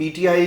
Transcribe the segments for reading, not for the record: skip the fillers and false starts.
PTI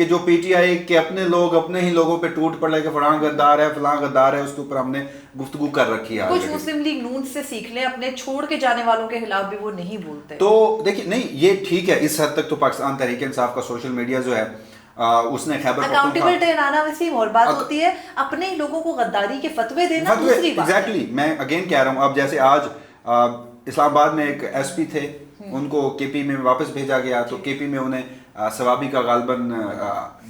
کہ جو پی T آئی کے اپنے لوگ اپنے ہی لوگوں پہ ٹوٹ پڑے کہ فلاں غدار ہے فلاں غدار ہے، اس کے اوپر ہم نے گفتگو کر رکھی ہے. کچھ مسلم لیگ نون سے سیکھ لیں، اپنے چھوڑ کے جانے والوں کے خلاف بھی وہ نہیں بولتے. تو دیکھیے نہیں یہ ٹھیک ہے اس حد تک تو پاکستان تحریک انصاف کا سوشل میڈیا جو ہے اس نے خیبر اکاؤنٹیبلٹی لانا وسیم اور بات ہوتی ہے، اپنے ہی لوگوں کو غداری کے فتوے دینا دوسری بات. ایگزیکٹلی میں اگین کہہ رہا ہوں. اب جیسے آج اسلام آباد میں ایک ایس پی تھے، ان کو کے پی میں واپس بھیجا گیا، تو کے پی میں انہیں ثوابی کا غالباً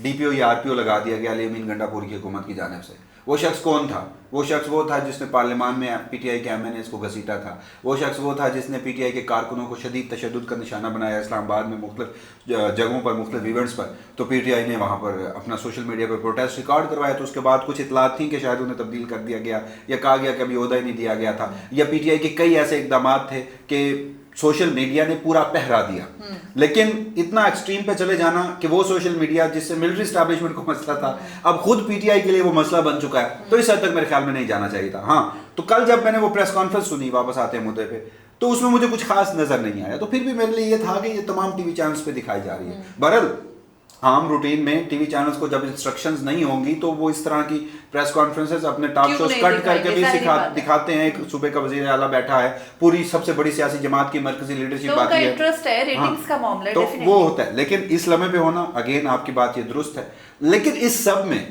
ڈی پی او یا آر پی او لگا دیا گیا علی امین گنڈا پور کی حکومت کی جانب سے. وہ شخص کون تھا؟ وہ شخص وہ تھا جس نے پارلیمان میں پی ٹی آئی کے ایم این اے کو گھسیٹا تھا. وہ شخص وہ تھا جس نے پی ٹی آئی کے کارکنوں کو شدید تشدد کا نشانہ بنایا اسلام آباد میں مختلف جگہوں پر مختلف ایونٹس پر. تو پی ٹی آئی نے وہاں پر اپنا سوشل میڈیا پر پروٹیسٹ ریکارڈ کروایا. تو اس کے بعد کچھ اطلاعات تھیں کہ شاید انہیں تبدیل کر دیا گیا یا کہا گیا کہ ابھی عہدہ ہی نہیں دیا گیا تھا. یا پی ٹی آئی کے کئی ایسے اقدامات تھے کہ سوشل میڈیا نے پورا پہرا دیا. لیکن اتنا ایکسٹریم پہ چلے جانا کہ وہ سوشل میڈیا جس سے ملٹری اسٹیبلشمنٹ کو مسئلہ تھا اب خود پی ٹی آئی کے لیے وہ مسئلہ بن چکا ہے، تو اس حد تک میرے خیال میں نہیں جانا چاہیے تھا. ہاں تو کل جب میں نے وہ پریس کانفرنس سنی واپس آتے ہیں مدعے پہ، تو اس میں مجھے کچھ خاص نظر نہیں آیا. تو پھر بھی میرے لیے یہ تھا کہ یہ تمام ٹی وی چینلز پہ دکھائی جا رہی ہے. بہرحال عام روٹین میں ٹی وی چینلز کو جب انسٹرکشنز نہیں ہوں گی تو وہ اس طرح کی پریس کانفرنسز اپنے ٹاک شوز کٹ کر کے بھی دکھاتے ہیں. ایک صوبے کا وزیر اعلیٰ بیٹھا ہے، پوری سب سے بڑی سیاسی جماعت کی مرکزی لیڈرشپ آتی ہے، تو وہ ہوتا ہے. لیکن اس لمحے پہ ہونا اگین آپ کی بات یہ درست ہے. لیکن اس سب میں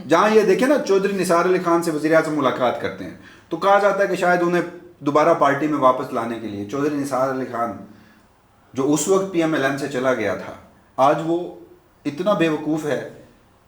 جہاں یہ دیکھیں نا چودھری نثار علی خان سے وزیر اعظم ملاقات کرتے ہیں تو کہا جاتا ہے کہ شاید انہیں دوبارہ پارٹی میں واپس لانے کے لیے چودھری نثار علی خان جو اس وقت پی ایم ایل این سے چلا گیا تھا، آج وہ اتنا بے وقوف ہے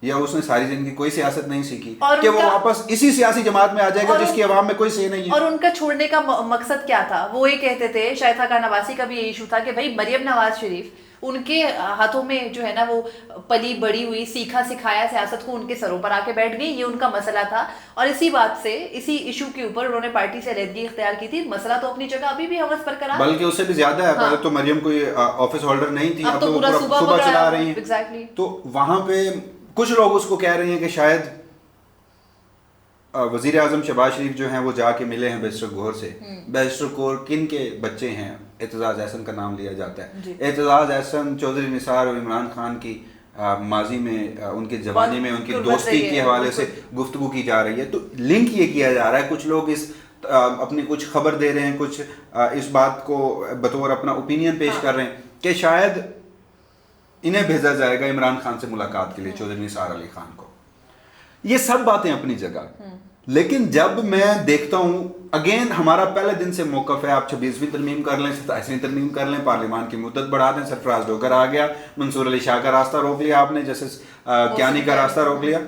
یا اس نے ساری زندگی کوئی سیاست نہیں سیکھی کہ وہ واپس اسی سیاسی جماعت میں آ جائے گا جس کی عوام میں کوئی صحیح نہیں ہے. اور ان کا چھوڑنے کا مقصد کیا تھا؟ وہ یہ کہتے تھے، شاہد خاقان نواسی کا بھی یہ ایشو تھا کہ بھائی مریم نواز شریف ان کے ہاتھوں میں جو ہے نا وہ پلی بڑی ہوئی سیکھا سکھایا سیاست کو ان کے سروں پر آ کے بیٹھ گئی، یہ ان کا مسئلہ تھا. اور اسی بات سے اسی ایشو کے اوپر انہوں نے پارٹی سے علیحدگی اختیار کی تھی. مسئلہ تو اپنی جگہ ابھی بھی حوث برقرار، بلکہ اس سے بھی زیادہ ہے. پہلے تو مریم کوئی آفس ہولڈر نہیں تھی، اب تو وہ پورا صوبہ چلا رہی ہیں. تو وہاں پہ کچھ لوگ اس کو کہہ رہے ہیں کہ شاید وزیر اعظم شہباز شریف جو ہیں وہ جا کے ملے ہیں بیرسٹر گوہر سے. بیرسٹر گوہر کن کے بچے ہیں؟ اعتزاز احسن کا نام لیا جاتا ہے. اعتزاز احسن چودھری نثار اور عمران خان کی ماضی میں ان کے جوانی میں ان کی دوستی کے حوالے سے گفتگو کی جا رہی ہے. تو لنک یہ کیا جا رہا ہے، کچھ لوگ اس اپنی کچھ خبر دے رہے ہیں، کچھ اس بات کو بطور اپنا اوپینین پیش کر رہے ہیں کہ شاید انہیں بھیجا جائے گا عمران خان سے ملاقات کے لیے، چودھری نثار علی خان کو. یہ سب باتیں اپنی جگہ، لیکن جب میں دیکھتا ہوں اگین ہمارا پہلے دن سے موقف ہے، آپ 26ویں ترمیم کر لیں، 27ویں ترمیم کر لیں، پارلیمان کی مدت بڑھا دیں، سرفراز ڈوگر آ گیا، منصور علی شاہ کا راستہ روک لیا آپ نے، جسٹس کیانی کا راستہ روک لیا.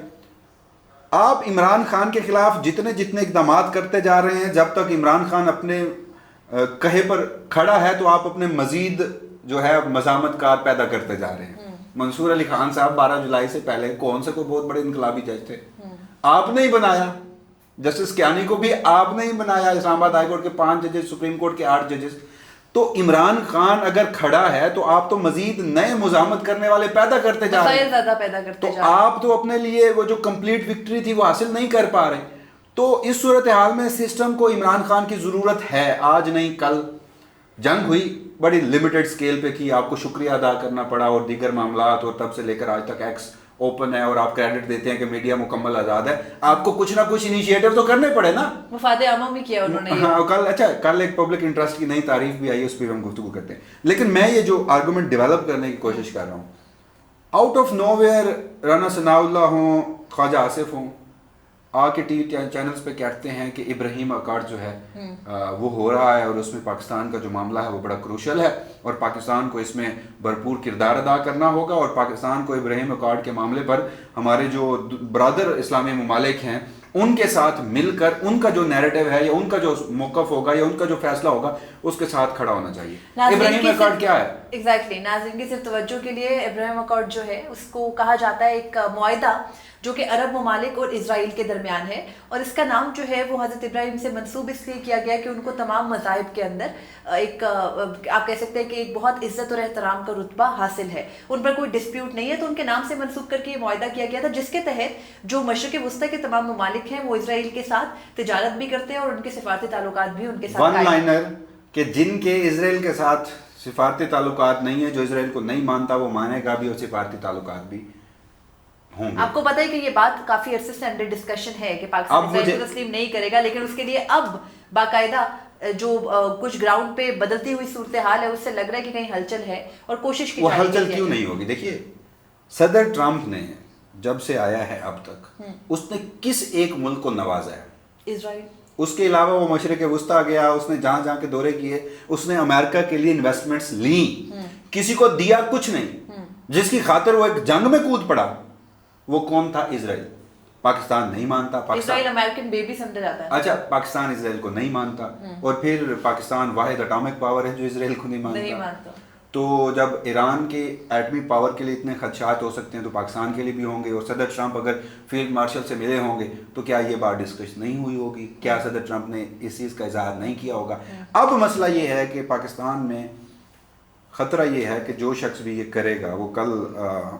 آپ عمران خان کے خلاف جتنے جتنے اقدامات کرتے جا رہے ہیں، جب تک عمران خان اپنے کہے پر کھڑا ہے تو آپ اپنے مزید جو ہے مزاحمت کار پیدا کرتے جا رہے ہیں. منصور علی خان صاحب 12 جولائی سے پہلے کون سے کوئی بہت بڑے انقلابی جج تھے؟ آپ نے ہی بنایا. جسٹس کیانی کو بھی آپ نے ہی بنایا. اسلام آباد ہائی کورٹ کے 5 ججز، سپریم کورٹ کے 8 ججز. تو عمران خان اگر کھڑا ہے تو آپ تو مزید نئے مزاحمت کرنے والے پیدا کرتے جا رہے ہیں. تو آپ تو اپنے لیے وہ جو کمپلیٹ وکٹری تھی وہ حاصل نہیں کر پا رہے. تو اس صورتحال میں سسٹم کو عمران خان کی ضرورت ہے. آج نہیں کل جنگ ہوئی، بڑی لمیٹڈ سکیل پہ کی، آپ کو شکریہ ادا کرنا پڑا اور دیگر معاملات، اور تب سے لے کر آج تک ایکس اوپن ہے اور آپ کریڈٹ دیتے ہیں کہ میڈیا مکمل آزاد ہے. آپ کو کچھ نہ کچھ انیشیٹو تو کرنے پڑے نا. مفاد عامہ میں کیا انہوں نے. ہاں کل ایک پبلک انٹرسٹ کی نئی تعریف بھی آئی، اس پہ ہم گفتگو کرتے ہیں. لیکن میں یہ جو آرگومنٹ ڈیولپ کرنے کی کوشش کر رہا ہوں، آؤٹ آف نو ویئر رانا ثناء اللہ ہوں، خواجہ آصف ہوں، آ کے ٹی وی چینلز پہ کہتے ہیں کہ ابراہیم اکارڈ جو ہے وہ ہو رہا ہے اور اس میں پاکستان کا جو معاملہ ہے وہ بڑا کروشل ہے اور پاکستان کو اس میں بھرپور کردار ادا کرنا ہوگا، اور پاکستان کو ابراہیم اکارڈ کے معاملے پر ہمارے جو برادر اسلامی ممالک ہیں ان کے ساتھ مل کر ان کا جو نیریٹو ہے یا ان کا جو موقف ہوگا یا ان کا جو فیصلہ ہوگا اس کے ساتھ کھڑا ہونا چاہیے. ابراہیم اکارڈ کیا ہے؟ ایگزیکٹلی ناظرین کی صرف توجہ کے لیے، ابراہیم اکارڈ جو ہے اس کو کہا جاتا ہے ایک معاہدہ جو کہ عرب ممالک اور اسرائیل کے درمیان ہے، اور اس کا نام جو ہے وہ حضرت ابراہیم سے منسوب اس لیے کیا گیا کہ ان کو تمام مذاہب کے اندر ایک آپ کہہ سکتے ہیں کہ ایک بہت عزت اور احترام کا رتبہ حاصل ہے، ان پر کوئی ڈسپیوٹ نہیں ہے. تو ان کے نام سے منسوب کر کے یہ معاہدہ کیا گیا تھا، جس کے تحت جو مشرق وسطی کے تمام ممالک ہیں وہ اسرائیل کے ساتھ تجارت بھی کرتے ہیں اور ان کے سفارتی تعلقات بھی ان کے ساتھ ون لائنر کہ جن کے اسرائیل کے ساتھ سفارتی تعلقات نہیں ہیں، جو اسرائیل کو نہیں مانتا وہ مانے گا بھی اور سفارتی تعلقات بھی ہوں گے. آپ کو پتہ ہے کہ یہ بات کافی عرصے سے انڈر ڈسکشن ہے کہ پاکستان اسرائیل کو تسلیم نہیں کرے گا، لیکن اس کے لیے اب باقاعدہ جو کچھ گراؤنڈ پہ بدلتی ہوئی صورتحال ہے اس سے لگ رہا ہے کہ کہیں ہلچل ہے اور کوشش کی وہ جائے گی. ہلچل کیوں نہیں ہوگی؟ دیکھیے صدر ٹرمپ نے جب سے آیا ہے اب تک اس نے کس ایک ملک کو نوازا ہے؟ اسرائیل. اس کے علاوہ وہ مشرق وسطیٰ گیا، اس نے جہاں جہاں کے دورے کیے، اس نے امریکہ کے لیے انویسٹمنٹس لیں، کسی کو دیا کچھ نہیں. جس کی خاطر وہ ایک جنگ میں کود پڑا وہ کون تھا؟ اسرائیل. پاکستان نہیں مانتا. اسرائیل امریکن بیبی سمجھا جاتا ہے. اچھا، پاکستان اسرائیل کو نہیں مانتا، اور پھر پاکستان واحد اٹامک پاور ہے جو اسرائیل کو نہیں مانتا. تو جب ایران کے ایٹمی پاور کے لیے اتنے خدشات ہو سکتے ہیں تو پاکستان کے لیے بھی ہوں گے. اور صدر ٹرمپ اگر فیلڈ مارشل سے ملے ہوں گے تو کیا یہ بات ڈسکس نہیں ہوئی ہوگی؟ کیا صدر ٹرمپ نے اس چیز کا اظہار نہیں کیا ہوگا؟ اب مسئلہ یہ ہے کہ پاکستان میں خطرہ یہ ہے کہ جو شخص بھی یہ کرے گا، وہ کل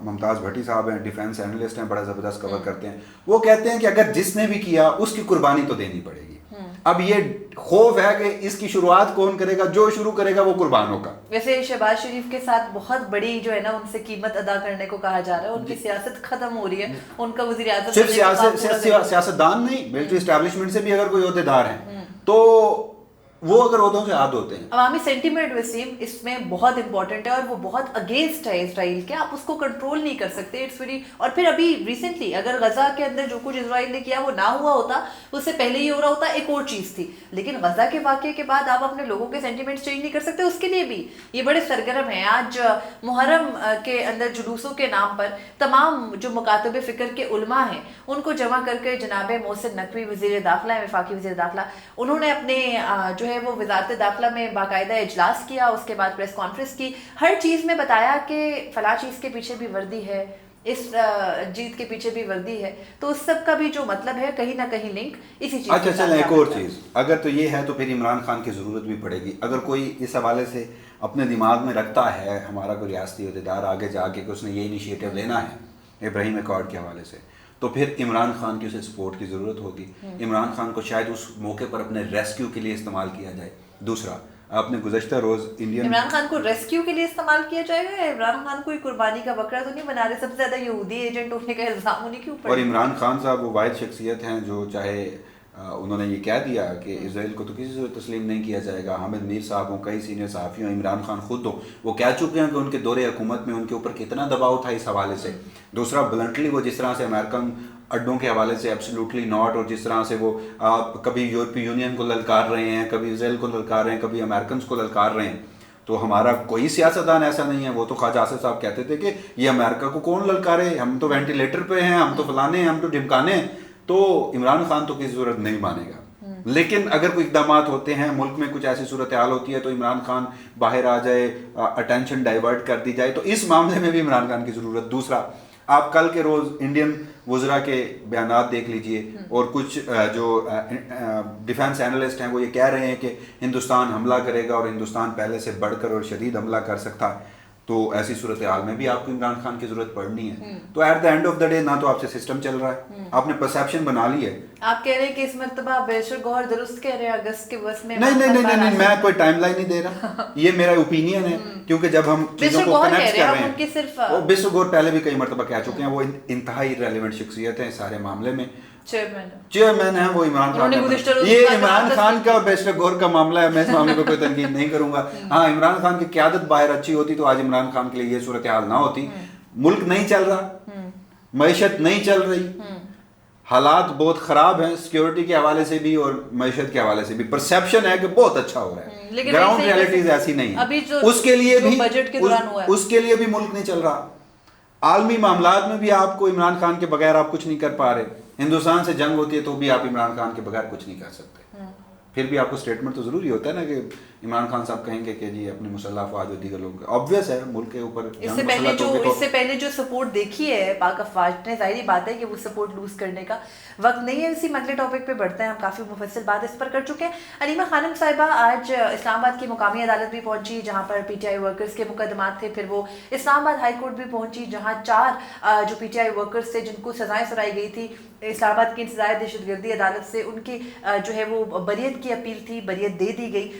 ممتاز بھٹی صاحب ہیں، ڈیفینس اینالسٹ ہیں، بڑا زبردست کور کرتے ہیں، وہ کہتے ہیں کہ اگر جس نے بھی کیا اس کی قربانی تو دینی پڑے گی. اب یہ خوف ہے کہ اس کی شروعات کون کرے گا؟ جو شروع کرے گا وہ قربان ہوگا. ویسے شہباز شریف کے ساتھ بہت بڑی جو ہے نا ان سے قیمت ادا کرنے کو کہا جا رہا ہے. ان کی سیاست ختم ہو رہی ہے. ان کا وزیر اعظم صرف سیاستدان نہیں، ملٹری اسٹیبلشمنٹ سے بھی اگر کوئی عہدیدار ہیں تو وہ اگر عہدوں سے عاد ہوتے ہیں. عوامی سینٹیمنٹ وسیم اس میں بہت امپورٹنٹ ہے اور وہ بہت اگینسٹ ہے اسرائیل کے. آپ اس کو کنٹرول نہیں کر سکتے. It's very. اور پھر ابھی ریسنٹلی اگر غزہ کے اندر جو کچھ اسرائیل نے کیا وہ نہ ہوا ہوتا، اس سے پہلے یہ ہو رہا ہوتا ایک اور چیز تھی. لیکن غزہ کے واقعے کے بعد آپ اپنے لوگوں کے سینٹیمنٹس چینج نہیں کر سکتے. اس کے لیے بھی یہ بڑے سرگرم ہیں. آج محرم کے اندر جلوسوں کے نام پر تمام جو مکاتب فکر کے علماء ہیں ان کو جمع کر کے جناب محسن نقوی وزیر داخلہ، وفاقی وزیر داخلہ، انہوں نے اپنے جو ہے وہ وزارت داخلہ میں باقاعدہ اجلاس کیا. اس کے بعد پریس کانفرنس کی. ہر چیز میں بتایا کہ فلاں چیز کے پیچھے بھی وردی ہے، اس جیت کے پیچھے بھی وردی ہے. تو اس سب کا بھی جو مطلب ہے کہیں نہ کہیں لنک اسی چیز. اچھا چلیں ایک اور چیز، اگر تو یہ ہے تو پھر عمران خان کی ضرورت بھی پڑے گی. اگر کوئی اس حوالے سے اپنے دماغ میں رکھتا ہے ہمارا کوئی ریاستی عہدیدار آگے جا کے کہ اس نے یہ انیشیٹو لینا ہے ابراہیم ایکارڈ کے حوالے سے، تو پھر عمران خان کی اسے سپورٹ کی ضرورت ہوگی. عمران خان کو شاید اس موقع پر اپنے ریسکیو کے لیے استعمال کیا جائے. دوسرا، آپ نے گزشتہ روز عمران خان کو ریسکیو کے لیے استعمال کیا جائے گا. عمران خان کوئی قربانی کا بکرا تو نہیں بنا رہے. سب سے زیادہ یہودی ایجنٹ ہونے کا الزام انہیں کے اوپر. اور عمران خان صاحب وہ واحد شخصیت ہیں جو چاہے انہوں نے یہ کہہ دیا کہ اسرائیل کو تو کسی صورت تسلیم نہیں کیا جائے گا. حامد میر صاحب ہوں، کئی سینئر صحافی ہوں، عمران خان خود ہوں، وہ کہہ چکے ہیں کہ ان کے دور حکومت میں ان کے اوپر کتنا دباؤ تھا اس حوالے سے. دوسرا، بلنٹلی وہ جس طرح سے امریکن اڈوں کے حوالے سے ایبسلیوٹلی ناٹ، اور جس طرح سے وہ کبھی یورپی یونین کو للکار رہے ہیں، کبھی اسرائیل کو للکار رہے ہیں، کبھی امریکنس کو للکار رہے ہیں. تو ہمارا کوئی سیاستدان ایسا نہیں ہے. وہ تو خواجہ آصف صاحب کہتے تھے کہ یہ امریکہ کو کون للکارے، ہم تو وینٹیلیٹر پہ ہیں، ہم تو فلانے ہیں، ہم تو ڈھمکانے ہیں. تو عمران خان تو کسی صورت نہیں مانے گا. لیکن اگر کوئی اقدامات ہوتے ہیں، ملک میں کچھ ایسی صورتحال ہوتی ہے تو عمران خان باہر آ جائے، اٹینشن ڈائیورٹ کر دی جائے، تو اس معاملے میں بھی عمران خان کی ضرورت. دوسرا، آپ کل کے روز انڈین وزراء کے بیانات دیکھ لیجئے، اور کچھ جو ڈیفینس اینالسٹ ہیں وہ یہ کہہ رہے ہیں کہ ہندوستان حملہ کرے گا اور ہندوستان پہلے سے بڑھ کر اور شدید حملہ کر سکتا ہے. تو ایسی صورتحال میں بھی آپ کو عمران خان کی ضرورت پڑنی ہے. تو at the end of the day نہ تو آپ سے سسٹم چل رہا ہے، آپ نے پرسیپشن بنا لی ہے. آپ کہہ رہے ہیں کہ اس مرتبہ بیشر گوہر درست کہہ رہے ہیں اگست کے بس میں. نہیں، میں کوئی ٹائم لائن نہیں دے رہا، یہ میرا اوپینین ہے. کیونکہ جب ہم چیزوں کو کنیکٹ کر رہے ہیں، وہ بیشر گوہر پہلے بھی کئی مرتبہ کہہ چکے ہیں، وہ انتہائی ریلیونٹ شخصیت ہیں اس سارے معاملے میں. چیئرمین ہیں وہ عمران خان. یہ عمران خان کا اور بیشر گوہر کا معاملہ ہے، میں اس معاملے کو کوئی تنقید نہیں کروں گا. ہاں، عمران خان کی قیادت باہر اچھی ہوتی تو آج عمران خان کے لیے یہ صورتحال نہ ہوتی. ملک نہیں چل رہا، معیشت نہیں چل رہی، حالات بہت خراب ہیں سیکیورٹی کے حوالے سے بھی اور معیشت کے حوالے سے بھی. پرسیپشن ہے کہ بہت اچھا ہو رہا ہے، گراؤنڈ ریالٹیز ایسی نہیں ہے. اس کے لیے بھی ملک نہیں چل رہا. عالمی معاملات میں بھی آپ کو عمران خان کے بغیر آپ کچھ نہیں کر پا رہے. ہندوستان سے جنگ ہوتی ہے تو بھی آپ عمران خان کے بغیر کچھ نہیں کر سکتے. پھر بھی آپ کو اسٹیٹمنٹ تو ضروری ہوتا ہے نا کہ عمران خان صاحب کہیں گے کہ جی اپنی مسلح افواج اور دیگر لوگوں کا آبویس ہے ملک کے اوپر. اس سے پہلے جو سپورٹ دیکھی ہے پاک افواج نے، ظاہری بات ہے کہ وہ سپورٹ لوز کرنے کا وقت نہیں ہے. اسی اگلے ٹاپک پہ بڑھتے ہیں، ہم کافی مفصل بات اس پر کر چکے ہیں. علیمہ خانم صاحبہ آج اسلام آباد کی مقامی عدالت بھی پہنچی جہاں پر پی ٹی آئی ورکرز کے مقدمات تھے. پھر وہ اسلام آباد ہائی کورٹ بھی پہنچی جہاں 4 جو پی ٹی آئی ورکرز تھے جن کو سزائیں سنائی گئی تھی اسلام آباد کی انسداد دہشت گردی عدالت سے، ان کی جو ہے وہ بریت کی اپیل تھی، بریت دے دی گئی.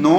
9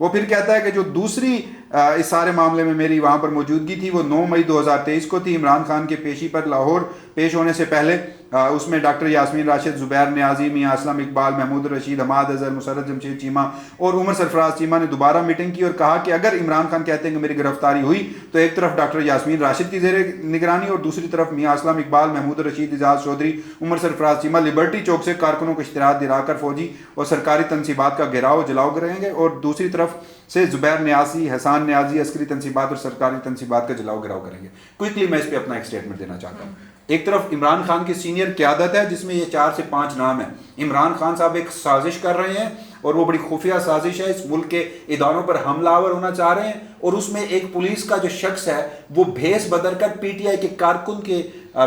وہ پھر کہتا ہے کہ جو دوسری اس سارے معاملے میں میری وہاں پر موجودگی تھی وہ 9 مئی 2023 کو تھی، عمران خان کے پیشی پر لاہور پیش ہونے سے پہلے۔ اس میں ڈاکٹر یاسمین راشد، زبیر نیازی، میاں اسلم اقبال، محمود رشید، حماد اظہر، مسرت جمشید چیمہ اور عمر سرفراز چیمہ نے دوبارہ میٹنگ کی اور کہا کہ اگر عمران خان کہتے ہیں کہ میری گرفتاری ہوئی تو ایک طرف ڈاکٹر یاسمین راشد کی زیر نگرانی اور دوسری طرف میاں اسلم اقبال، محمود رشید، اعجاز چودھری، عمر سرفراز چیمہ لبرٹی چوک سے کارکنوں کو اشتہارات دلا کر فوجی اور سرکاری تنصیبات کا گھیراؤ جلاؤ کریں گے، اور دوسری طرف سے زبیر نیازی، حسان نیازی عسکری تنصیبات اور سرکاری تنصیبات کا جلاؤ گھیراؤ کریں گے۔ کوئکلی میں اس پہ اپنا ایک سٹیٹمنٹ دینا چاہتا ہوں۔ ایک طرف عمران خان کی سینئر قیادت ہے جس میں یہ 4 سے 5 نام ہیں۔ عمران خان صاحب ایک سازش کر رہے ہیں اور وہ بڑی خفیہ سازش ہے، اس ملک کے اداروں پر حملہ آور ہونا چاہ رہے ہیں، اور اس میں ایک پولیس کا جو شخص ہے وہ بھیس بدل کر پی ٹی آئی کے کارکن کے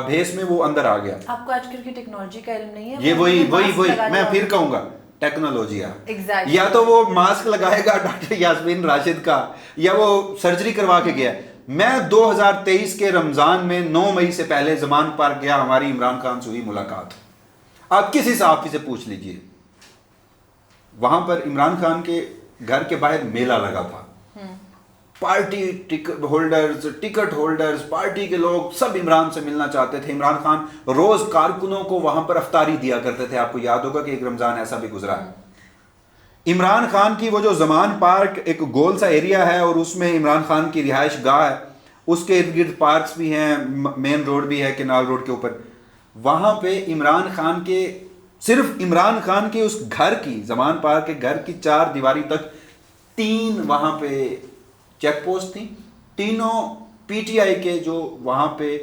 بھیس میں وہ اندر آ گیا۔ آپ کو آج کل کی ٹیکنالوجی کا علم نہیں ہے؟ یہ وہی میں پھر کہوں گا ٹیکنالوجی ہے، یا تو وہ ماسک لگائے گا ڈاکٹر یاسمین راشد کا یا وہ سرجری کروا کے گیا۔ میں 2023 کے رمضان میں 9 مئی سے پہلے زمان پارک گیا، ہماری عمران خان سے ہوئی ملاقات، آپ کسی صحافی سے پوچھ لیجئے، وہاں پر عمران خان کے گھر کے باہر میلہ لگا تھا، پارٹی ٹکٹ ہولڈرز پارٹی کے لوگ سب عمران سے ملنا چاہتے تھے۔ عمران خان روز کارکنوں کو وہاں پر افطاری دیا کرتے تھے، آپ کو یاد ہوگا کہ ایک رمضان ایسا بھی گزرا ہے۔ عمران خان کی وہ جو زمان پارک ایک گول سا ایریا ہے اور اس میں عمران خان کی رہائش گاہ ہے، اس کے ارد گرد پارکس بھی ہیں، مین روڈ بھی ہے کینال روڈ کے اوپر، وہاں پہ عمران خان کے صرف عمران خان کے اس گھر کی زمان پارک کے گھر کی 4 دیواری تک 3 وہاں پہ چیک پوسٹ تھیں، تینوں پی ٹی آئی کے جو وہاں پہ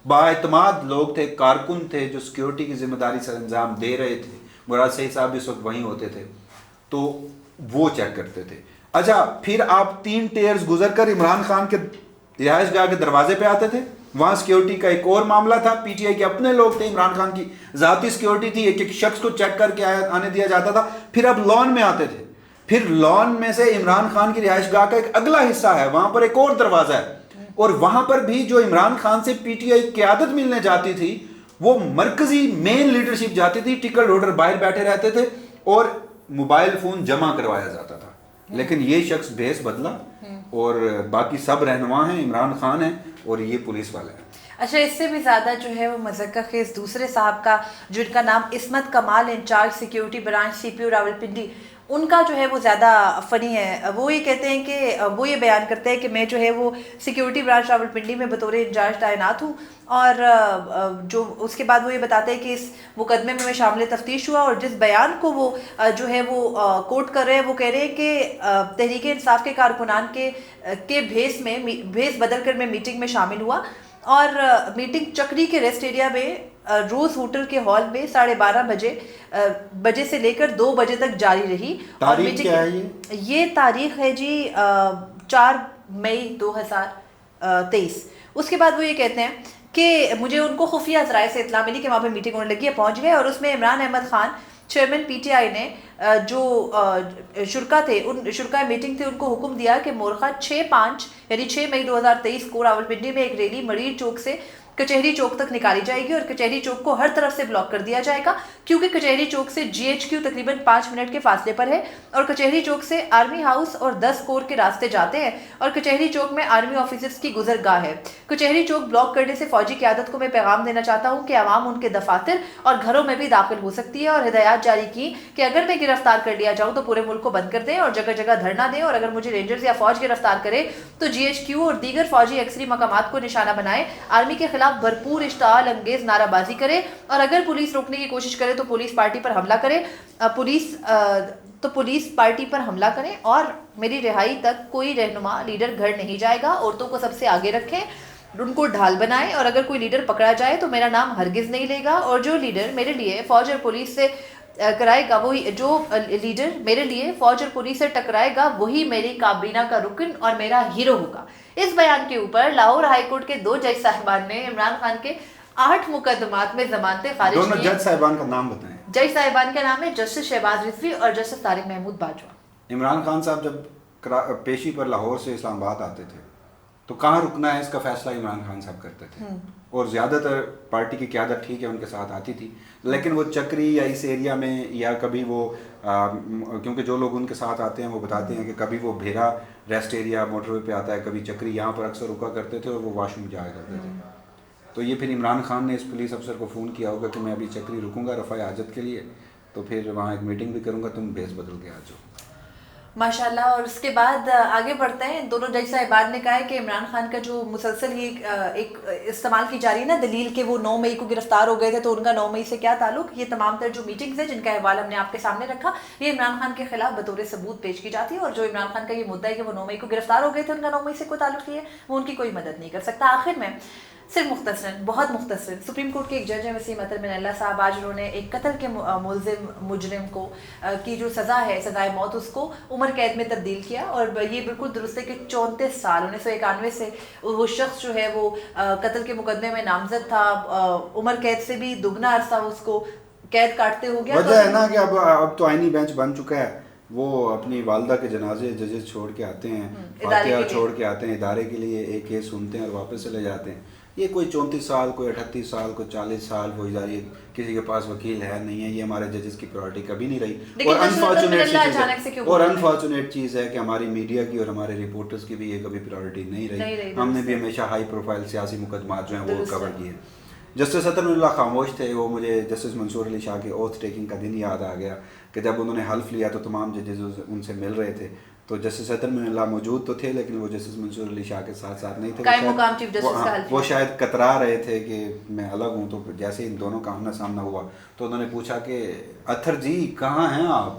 بااعتماد لوگ تھے، کارکن تھے جو سیکیورٹی کی ذمہ داری سے انجام دے رہے تھے، مراد صحیح صاحب اس وقت وہیں ہوتے تھے، تو وہ چیک کرتے تھے۔ اچھا پھر آپ 3 ٹیئرز گزر کر عمران خان کے رہائش گاہ کے دروازے پہ آتے تھے، وہاں سیکیورٹی کا ایک اور معاملہ تھا، پی ٹی آئی کے اپنے لوگ تھے، عمران خان کی ذاتی سیکیورٹی تھی، ایک ایک شخص کو چیک کر کے آنے دیا جاتا تھا۔ پھر اب لان میں آتے تھے، پھر لان میں سے عمران خان کی رہائش گاہ کا ایک اگلا حصہ ہے، وہاں پر ایک اور دروازہ ہے، اور وہاں پر بھی جو عمران خان سے پی ٹی آئی قیادت ملنے جاتی تھی وہ مرکزی مین لیڈرشپ جاتی تھی، ٹکٹ ہولڈر باہر بیٹھے رہتے تھے اور موبائل فون جمع کروایا جاتا تھا۔ لیکن یہ شخص بھیس بدلا اور باقی سب رہنما ہیں، عمران خان ہیں اور یہ پولیس والے ہیں۔ اچھا اس سے بھی زیادہ جو ہے وہ مذکر خیز دوسرے صاحب کا جن کا نام عصمت کمال انچارج سیکیورٹی برانچ سی پی او راولپنڈی، ان کا جو ہے وہ زیادہ فنی ہے۔ وہ یہ کہتے ہیں کہ وہ یہ بیان کرتے ہیں کہ میں جو ہے وہ سیکیورٹی برانچ راولپنڈی میں بطور انچارج تعینات ہوں، اور جو اس کے بعد وہ یہ بتاتے ہیں کہ اس مقدمے میں شامل تفتیش ہوا، اور جس بیان کو وہ جو ہے وہ کوٹ کر رہے ہیں وہ کہہ رہے ہیں کہ تحریک انصاف کے کارکنان کے بھیس بدل کر میں میٹنگ میں شامل ہوا، اور میٹنگ چکری کے ریسٹ ایریا میں روز ہوٹل کے ہال میں 12:30 بجے سے لے کر 2 بجے تک جاری رہی۔ اور تاریخ کیا ہے یہ تاریخ ہے جی 4 مئی 2023۔ اس کے بعد وہ یہ کہتے ہیں کہ مجھے ان کو خفیہ ذرائع سے اطلاع ملی کہ وہاں پہ میٹنگ ہونے لگی ہے، پہنچ گئے، اور اس میں Imran Ahmed Khan chairman P T I نے جو شرکا تھے، ان شرکا میٹنگ تھے، ان کو حکم دیا کہ مورخہ 6/5 یعنی 6 مئی 2023 کو راولپنڈی میں ایک ریلی مریر چوک سے کچہری چوک تک نکالی جائے گی، اور کچہری چوک کو ہر طرف سے بلاک کر دیا جائے گا، کیونکہ کچہری چوک سے جی ایچ کیو تقریباً 5 منٹ کے فاصلے پر ہے، اور کچہری چوک سے آرمی ہاؤس اور 10 کور کے راستے جاتے ہیں، اور کچہری چوک میں آرمی آفیسرز کی گزرگاہ ہے۔ کچہری چوک بلاک کرنے سے فوجی قیادت کو میں پیغام دینا چاہتا ہوں کہ عوام ان کے دفاتر اور گھروں میں بھی داخل ہو سکتی ہے، اور ہدایات جاری کی کہ اگر میں گرفتار کر لیا جاؤں تو پورے ملک کو بند کر دیں اور جگہ جگہ دھرنا دیں، اور اگر مجھے رینجرز یا فوج گرفتار کرے تو جی ایچ کیو اور دیگر فوجی عسکری مقامات کو نشانہ بنائے، آرمی کے خلاف بھرپور اشتعال انگیز نعرہ بازی کرے، اور اگر پولیس روکنے کی کوشش کرے تو پولیس پارٹی پر حملہ کرے، پولیس پارٹی پر حملہ کریں، اور میری رہائی تک کوئی رہنما لیڈر گھر نہیں جائے گا، عورتوں کو سب سے آگے رکھیں، ان کو ڈھال بنائیں، اور اگر کوئی لیڈر پکڑا جائے تو میرا نام ہرگز نہیں لے گا، اور جو لیڈر میرے لیے فوج اور پولیس سے کرائے گا وہی میری کابینہ کا رکن اور میرا ہیرو ہوگا۔ اس بیان کے اوپر لاہور ہائی کورٹ کے 2 جج صاحبان نے عمران خان کے 8 مقدمات میں ضمانتیں خارج کی۔ دونوں جج صاحبان کا نام بتائیں۔ جج صاحبان کا نام ہے جسٹس شہباز رضوی اور جسٹس طارق محمود باجوہ۔ عمران خان صاحب جب پیشی پر لاہور سے اسلام آباد آتے تھے تو کہاں رکنا ہے اس کا فیصلہ عمران خان صاحب کرتے تھے. اور زیادہ تر پارٹی کی قیادت ٹھیک ہے ان کے ساتھ آتی تھی, لیکن وہ چکری یا اس ایریا میں یا کبھی وہ کیونکہ جو لوگ ان کے ساتھ آتے ہیں وہ بتاتے ہیں کہ کبھی وہ بھیرا ریسٹ ایریا موٹر وے پہ آتا ہے, کبھی چکری, یہاں پر اکثر رکا کرتے تھے اور وہ واش روم جایا کرتے تھے. تو یہ پھر عمران خان نے اس پولیس افسر کو فون کیا ہوگا کہ میں ابھی چکری رکوں گا رفع حاجت کے لیے, تو پھر وہاں ایک میٹنگ بھی کروں گا, تم بیس بدل کے آ جاؤ. ماشاء اللہ. اور اس کے بعد آگے بڑھتے ہیں. دونوں جج صاحبان نے کہا ہے کہ عمران خان کا جو مسلسل یہ ایک استعمال کی جا رہی ہے نا دلیل کہ وہ 9 مئی کو گرفتار ہو گئے تھے, تو ان کا 9 مئی سے کیا تعلق, یہ تمام تر جو میٹنگز ہیں جن کا احوال ہم نے آپ کے سامنے رکھا, یہ عمران خان کے خلاف بطور ثبوت پیش کی جاتی ہے. اور جو عمران خان کا یہ مدعا ہے کہ وہ 9 مئی کو گرفتار ہو گئے تھے, ان کا 9 مئی سے کوئی تعلق نہیں ہے, وہ ان کی کوئی مدد نہیں کر سکتا. آخر میں صرف مختصراً, بہت مختصراً, سپریم کورٹ کے ایک جج ہیں وسیم اطہر من اللہ صاحب, آج انہوں نے ایک قتل کے ملزم مجرم کو کی جو سزا ہے سزائے موت اس کو عمر قید میں تبدیل کیا. اور یہ بالکل درست ہے کہ 34 سال 1991 سے وہ شخص جو ہے وہ قتل کے مقدمے میں نامزد تھا, عمر قید سے بھی دگنا عرصہ اس کو قید کاٹتے ہو گیا. وجہ ہے نا کہ اب تو آئینی بینچ بن چکا ہے, وہ اپنی والدہ کے جنازے ججز چھوڑ کے آتے ہیں, فاتحہ چھوڑ کے آتے ہیں ادارے کے لیے, ایک کیس سنتے ہیں اور واپس چلے جاتے ہیں. یہ کوئی 34 سال, کوئی 38 سال, کوئی 40 سال فوجداری, کسی کے پاس وکیل ہے نہیں ہے, یہ ہمارے ججز کی پرائرٹی کبھی نہیں رہی. اور انفارچونیٹ چیز ہے کہ ہماری میڈیا کی اور ہمارے رپورٹرز کی بھی یہ کبھی پرائرٹی نہیں رہی. ہم نے بھی ہمیشہ ہائی پروفائل سیاسی مقدمات جو ہیں وہ کور کیے. جسٹس اطہر اللہ خاموش تھے, وہ مجھے جسٹس منصور علی شاہ کے اوتھ ٹیکنگ کا دن یاد آ گیا کہ جب انہوں نے حلف لیا تو تمام ججز ان سے مل رہے تھے, تو جسٹس اطہر اللہ موجود تو تھے لیکن وہ جسٹس منصور علی شاہ کے ساتھ ساتھ نہیں تھے. وہ شاید کترا رہے تھے کہ میں الگ ہوں. تو جیسے ان دونوں کا آمنا سامنا ہوا تو انہوں نے پوچھا کہ اطہر جی کہاں ہیں آپ,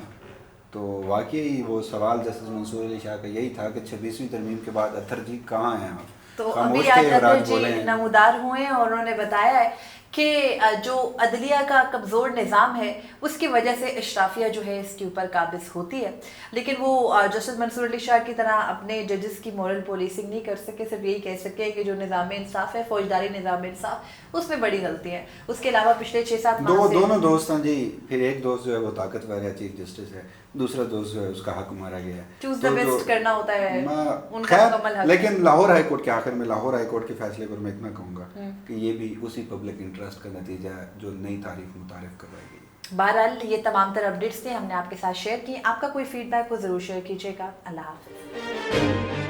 تو واقعی وہ سوال جسٹس منصور علی شاہ کا یہی تھا کہ 26ویں ترمیم کے بعد اطہر جی کہاں ہیں آپ. تو ابھی اطہر جی نمودار ہوئے ہیں اور انہوں نے بتایا ہے کہ جو عدلیہ کا کمزور نظام ہے اس کی وجہ سے اشرافیہ جو ہے اس کے اوپر قابض ہوتی ہے, لیکن وہ جسٹس منصور علی شاہ کی طرح اپنے ججز کی مورل پولیسنگ نہیں کر سکے. صرف یہی کہہ سکے کہ جو نظام انصاف ہے, فوجداری نظام انصاف, اس میں بڑی غلطی ہے. اس کے علاوہ پچھلے 6-7 ماہ سے دونوں دوست ہیں جی, پھر ایک دوست جو ہے وہ طاقتور ہے, چیف جسٹس ہے, دوسرا دوست جو ہے اس کا حق مارا گیا ہے. چوز دا بیسٹ کرنا ہوتا ہے ان کا مکمل حق. لیکن لاہور ہائی کورٹ کے آخر میں لاہور ہائی کورٹ کے فیصلے پر میں اتنا کہوں گا کہ یہ بھی اسی پبلک انٹرسٹ کا نتیجہ ہے جو نئی تعریف متعارف کروائی گئی. بہرحال یہ تمام تر اپڈیٹس تھے, ہم نے آپ کے ساتھ شیئر کی. آپ کا کوئی فیڈ بیک وہ ضرور شیئر کیجیے گا. اللہ حافظ.